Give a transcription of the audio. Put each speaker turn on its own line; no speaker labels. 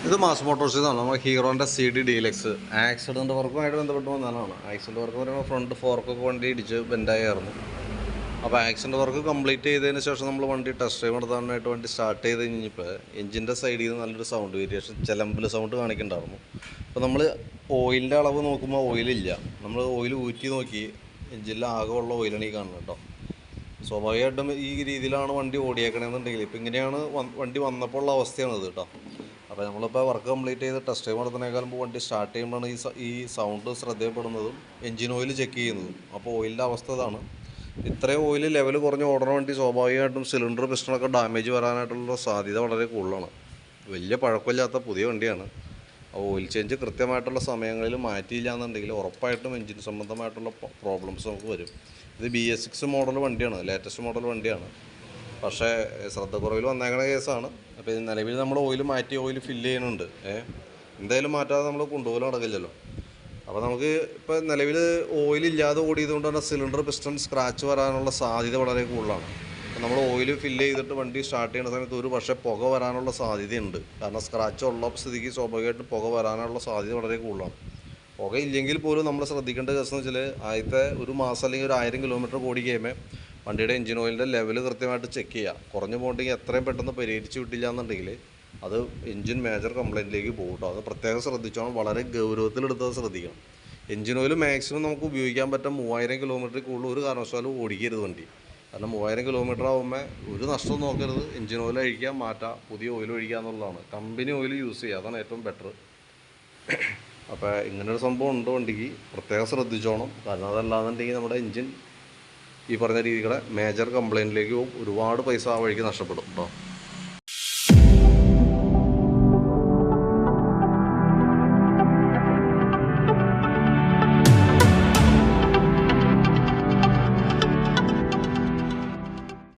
ഇത് മാസ് മോട്ടോഴ്സിൽ നിന്നാണ് നമ്മൾ ഹീറോൻ്റെ CD ഡീലക്സ് ആക്സിഡൻറ്റ് വർക്കുമായിട്ട് ബന്ധപ്പെട്ട് വന്നതാണ്. ആക്സിഡൻറ്റ് വർക്ക് പറയുമ്പോൾ ഫ്രണ്ട് ഫോർക്കൊക്കെ വണ്ടി ഇടിച്ച് ബെൻഡായിരുന്നു. അപ്പോൾ ആക്സിഡൻറ്റ് വർക്ക് കംപ്ലീറ്റ് ചെയ്തതിന് ശേഷം നമ്മൾ വണ്ടി ടെസ്റ്റ് ഡ്രൈവ് നടത്താനായിട്ട് വണ്ടി സ്റ്റാർട്ട് ചെയ്ത് കഴിഞ്ഞപ്പോൾ എഞ്ചിൻ്റെ സൈഡിൽ നിന്ന് നല്ലൊരു സൗണ്ട് വേരിയേഷൻ ചിലമ്പിൽ സൗണ്ട് കാണിക്കുന്നുണ്ടായിരുന്നു. അപ്പോൾ നമ്മൾ ഓയിലിൻ്റെ അളവ് നോക്കുമ്പോൾ ഓയിലില്ല. നമ്മൾ ഓയിൽ ഊറ്റി നോക്കി എഞ്ചിനിൽ ആകെ ഉള്ള ഓയിലാണ് ഈ കാണുന്നത് കേട്ടോ. സ്വാഭാവികമായിട്ടും ഈ രീതിയിലാണ് വണ്ടി ഓടിയേക്കണമെന്നുണ്ടെങ്കിൽ ഇപ്പോൾ ഇങ്ങനെയാണ് വണ്ടി വന്നപ്പോൾ ഉള്ള അവസ്ഥയാണിത് കേട്ടോ. അപ്പോൾ നമ്മളിപ്പോൾ വർക്ക് കംപ്ലീറ്റ് ചെയ്ത് ടെസ്റ്റ് ഡ്രൈവ് നടത്തുന്നതിനേക്കാൾ മുമ്പ് വണ്ടി സ്റ്റാർട്ട് ചെയ്യുമ്പോഴാണ് ഈ സൗണ്ട് ശ്രദ്ധയപ്പെടുന്നതും എഞ്ചിൻ ഓയിൽ ചെക്ക് ചെയ്യുന്നതും. അപ്പോൾ ഓയിലിൻ്റെ അവസ്ഥ ഇതാണ്. ഇത്രയും ഓയിൽ ലെവൽ കുറഞ്ഞ് ഓടുന്ന വണ്ടി സ്വാഭാവികമായിട്ടും സിലിണ്ടർ പിസ്റ്റണൊക്കെ ഡാമേജ് വരാനായിട്ടുള്ള സാധ്യത വളരെ കൂടുതലാണ്. വലിയ പഴക്കമില്ലാത്ത പുതിയ വണ്ടിയാണ്. ഓയിൽ ചേഞ്ച് കൃത്യമായിട്ടുള്ള സമയങ്ങളിൽ മാറ്റിയില്ല എന്നുണ്ടെങ്കിൽ ഉറപ്പായിട്ടും എഞ്ചിൻ സംബന്ധമായിട്ടുള്ള പ്രോബ്ലംസ് നമുക്ക് വരും. ഇത് BS6 മോഡൽ വണ്ടിയാണ്, ലേറ്റസ്റ്റ് മോഡൽ വണ്ടിയാണ്. പക്ഷേ ശ്രദ്ധക്കുറവിൽ വന്നേക്കണ കേസാണ്. അപ്പോൾ ഇത് നിലവിൽ നമ്മൾ ഓയിൽ മാറ്റി ഓയിൽ ഫില്ല് ചെയ്യുന്നുണ്ട്. എന്തായാലും മാറ്റാതെ നമ്മൾ കൊണ്ടുപോലും നടക്കില്ലല്ലോ. അപ്പോൾ നമുക്ക് ഇപ്പോൾ നിലവിൽ ഓയിലില്ലാതെ ഓടിയതുകൊണ്ട് തന്നെ സിലിണ്ടർ പിസ്റ്റൺ സ്ക്രാച്ച് വരാനുള്ള സാധ്യത വളരെ കൂടുതലാണ്. അപ്പോൾ നമ്മൾ ഓയിൽ ഫില്ല് ചെയ്തിട്ട് വണ്ടി സ്റ്റാർട്ട് ചെയ്യുന്ന സമയത്ത് ഒരു പക്ഷേ പുക വരാനുള്ള സാധ്യതയുണ്ട്. കാരണം സ്ക്രാച്ച് ഉള്ള സ്ഥിതിക്ക് സ്വാഭാവികമായിട്ടും പുക വരാനുള്ള സാധ്യത വളരെ കൂടുതലാണ്. പുക ഇല്ലെങ്കിൽ പോലും നമ്മൾ ശ്രദ്ധിക്കേണ്ട കേസ് എന്ന് വെച്ചാൽ ആദ്യത്തെ ഒരു മാസം അല്ലെങ്കിൽ ഒരു 1000 കിലോമീറ്റർ ഓടി കഴിയുമ്പോൾ വണ്ടിയുടെ എഞ്ചിൻ ഓയിലിൻ്റെ ലെവൽ കൃത്യമായിട്ട് ചെക്ക് ചെയ്യുക. കുറഞ്ഞു പോകണമെങ്കിൽ എത്രയും പെട്ടെന്ന് പരിഹരിച്ച് വിട്ടില്ല എന്നുണ്ടെങ്കിൽ അത് എഞ്ചിൻ മേജർ കംപ്ലയിൻറ്റിലേക്ക് പോകും കേട്ടോ. അത് പ്രത്യേകം ശ്രദ്ധിച്ചോണം, വളരെ ഗൗരവത്തിലെടുത്തത് ശ്രദ്ധിക്കണം. എഞ്ചിൻ ഓയിൽ മാക്സിമം നമുക്ക് ഉപയോഗിക്കാൻ പറ്റും 3000 കിലോമീറ്ററിൽ കൂടുതൽ ഒരു കാരണവശാലും ഓടിക്കരുത് വണ്ടി. കാരണം 3000 കിലോമീറ്റർ ആകുമ്പോൾ ഒരു നഷ്ടവും നോക്കരുത്. എഞ്ചിൻ ഓയിൽ അഴിക്കുക, മാറ്റുക, പുതിയ ഓയിൽ ഒഴിക്കുക എന്നുള്ളതാണ്. കമ്പനി ഓയിൽ യൂസ് ചെയ്യുക, അതാണ് ഏറ്റവും ബെറ്റർ. അപ്പോൾ ഇങ്ങനൊരു സംഭവം ഉണ്ട് വണ്ടിക്ക്, പ്രത്യേകം ശ്രദ്ധിച്ചോണം. കാരണം അതല്ലാന്നുണ്ടെങ്കിൽ നമ്മുടെ എഞ്ചിൻ ഈ പറഞ്ഞ രീതികളെ മേജർ കംപ്ലയിൻറ്റിലേക്ക് പോകും. ഒരുപാട് പൈസ ആ വഴിക്ക് നഷ്ടപ്പെടും കേട്ടോ.